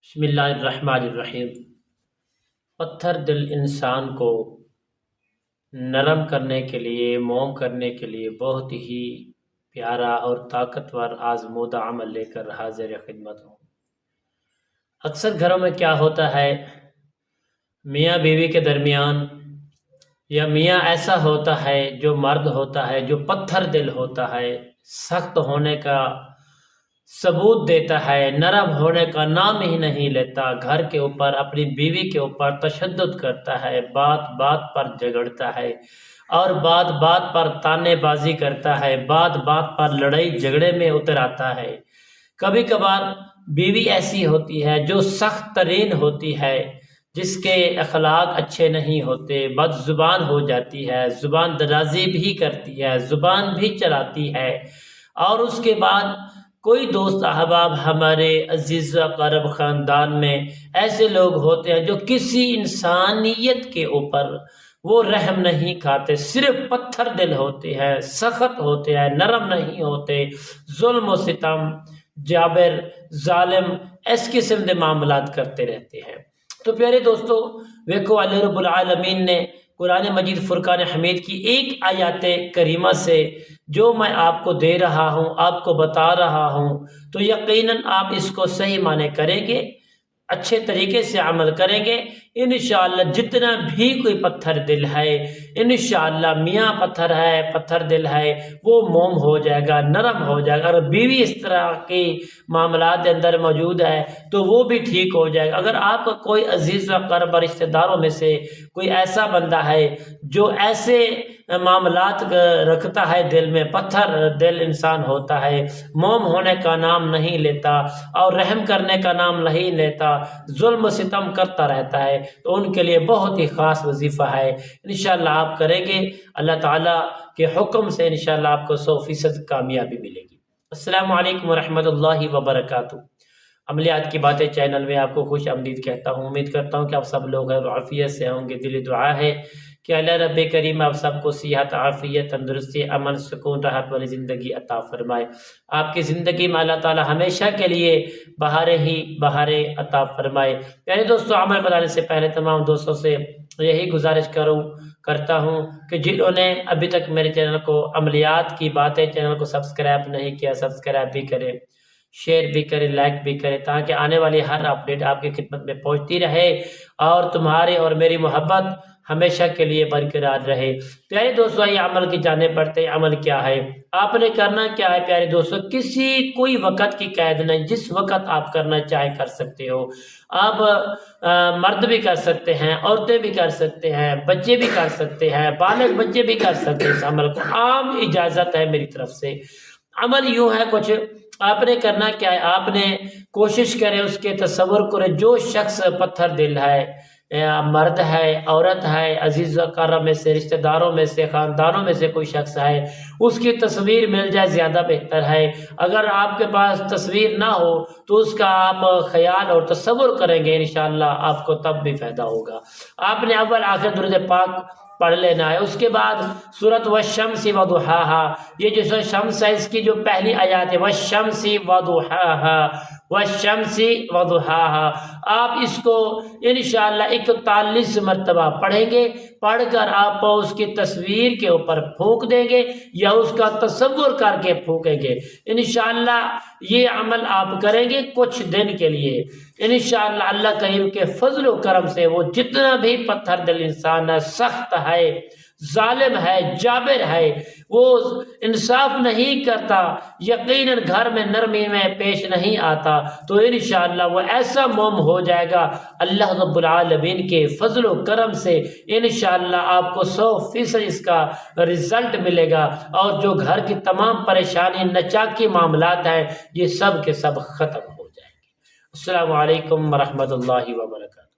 بسم اللہ الرحمن الرحیم۔ پتھر دل انسان کو نرم کرنے کے لیے، موم کرنے کے لیے بہت ہی پیارا اور طاقتور آزمودہ عمل لے کر حاضر خدمت ہوں۔ اکثر گھروں میں کیا ہوتا ہے، میاں بیوی کے درمیان یا میاں ایسا ہوتا ہے جو مرد ہوتا ہے، جو پتھر دل ہوتا ہے، سخت ہونے کا ثبوت دیتا ہے، نرم ہونے کا نام ہی نہیں لیتا، گھر کے اوپر اپنی بیوی کے اوپر تشدد کرتا ہے، بات بات پر جھگڑتا ہے اور بات بات پر تانے بازی کرتا ہے، بات بات پر لڑائی جھگڑے میں اتر آتا ہے۔ کبھی کبھار بیوی ایسی ہوتی ہے جو سخت ترین ہوتی ہے، جس کے اخلاق اچھے نہیں ہوتے، بد زبان ہو جاتی ہے، زبان درازی بھی کرتی ہے، زبان بھی چلاتی ہے، اور اس کے بعد کوئی دوست احباب ہمارے عزیز و اقارب خاندان میں ایسے لوگ ہوتے ہیں جو کسی انسانیت کے اوپر وہ رحم نہیں کھاتے، صرف پتھر دل ہوتے ہیں، سخت ہوتے ہیں، نرم نہیں ہوتے، ظلم و ستم، جابر، ظالم، اس قسم کے معاملات کرتے رہتے ہیں۔ تو پیارے دوستو، ویکھو اللہ رب العالمین نے قرآن مجید فرقان حمید کی ایک آیات کریمہ سے جو میں آپ کو دے رہا ہوں، آپ کو بتا رہا ہوں، تو یقیناً آپ اس کو صحیح معنی کریں گے، اچھے طریقے سے عمل کریں گے، انشاءاللہ جتنا بھی کوئی پتھر دل ہے، انشاءاللہ میاں پتھر دل ہے، وہ موم ہو جائے گا، نرم ہو جائے گا۔ اگر بیوی اس طرح کے معاملات کے اندر موجود ہے تو وہ بھی ٹھیک ہو جائے گا۔ اگر آپ کا کوئی عزیز و اقرب رشتہ داروں میں سے کوئی ایسا بندہ ہے جو ایسے معاملات رکھتا ہے دل میں، پتھر دل انسان ہوتا ہے، موم ہونے کا نام نہیں لیتا اور رحم کرنے کا نام نہیں لیتا، ظلم و ستم کرتا رہتا ہے، تو ان کے لیے بہت ہی خاص وظیفہ ہے۔ انشاءاللہ آپ کریں گے، اللہ تعالیٰ کے حکم سے انشاءاللہ آپ کو 100% کامیابی ملے گی۔ السلام علیکم ورحمۃ اللہ وبرکاتہ۔ عملیات کی باتیں چینل میں آپ کو خوش آمدید کہتا ہوں۔ امید کرتا ہوں کہ آپ سب لوگ عافیت سے ہوں گے۔ دلی دعا ہے کہ اللہ رب کریم آپ سب کو صحت، عافیت، تندرستی، امن، سکون، راحت والی زندگی عطا فرمائے۔ آپ کی زندگی میں اللہ تعالی ہمیشہ کے لیے بہاریں ہی بہاریں عطا فرمائے۔ پیارے دوستو، عمل بتانے سے پہلے تمام دوستوں سے یہی گزارش کرتا ہوں کہ جنہوں نے ابھی تک میرے چینل کو عملیات کی باتیں چینل کو سبسکرائب نہیں کیا، سبسکرائب بھی کریں، شیئر بھی کریں، لائک بھی کریں، تاکہ آنے والی ہر اپڈیٹ آپ کی خدمت میں پہنچتی رہے اور تمہارے اور میری محبت ہمیشہ کے لیے برقرار رہے۔ پیارے دوستو، یہ عمل کی جانب بڑھتے ہیں۔ عمل کیا ہے؟ آپ نے کرنا کیا ہے پیارے دوستو؟ کوئی وقت کی قید نہیں، جس وقت آپ کرنا چاہے کر سکتے ہو۔ آپ مرد بھی کر سکتے ہیں، عورتیں بھی کر سکتے ہیں، بچے بھی کر سکتے ہیں، بالغ بچے بھی کر سکتے ہیں۔ اس عمل کو عام اجازت ہے میری طرف سے۔ عمل یوں ہے، کچھ آپ نے کرنا کیا ہے، آپ نے کوشش کرے، اس کے تصور کرے، جو شخص پتھر دل ہے، مرد ہے، عورت ہے، عزیز و اقارب میں سے، رشتہ داروں میں سے، خاندانوں میں سے کوئی شخص ہے، اس کی تصویر مل جائے زیادہ بہتر ہے۔ اگر آپ کے پاس تصویر نہ ہو تو اس کا آپ خیال اور تصور کریں گے، انشاءاللہ آپ کو تب بھی فائدہ ہوگا۔ آپ نے اول آخر درود پاک پڑھ لینا ہے، اس کے بعد سورۃ والشمس وضحاها، یہ جو شمس ہے اس کی جو پہلی آیات ہے، والشمس وضحاها، والشمس وضحاها، آپ اس کو انشاءاللہ 41 مرتبہ پڑھیں گے۔ پڑھ کر آپ اس کی تصویر کے اوپر پھونک دیں گے یا اس کا تصور کر کے پھونکیں گے۔ انشاءاللہ یہ عمل آپ کریں گے کچھ دن کے لیے، انشاءاللہ اللہ کریم کے فضل و کرم سے وہ جتنا بھی پتھر دل انسان ہے، سخت ہے، ظالم ہے، جابر ہے، وہ انصاف نہیں کرتا، یقیناً گھر میں نرمی میں پیش نہیں آتا، تو انشاءاللہ وہ ایسا موم ہو جائے گا اللہ رب العالمین کے فضل و کرم سے۔ انشاءاللہ آپ کو 100% اس کا رزلٹ ملے گا، اور جو گھر کی تمام پریشانی، نچاکی معاملات ہیں، یہ سب کے سب ختم ہو جائیں گے۔ السلام علیکم ورحمۃ اللہ وبرکاتہ۔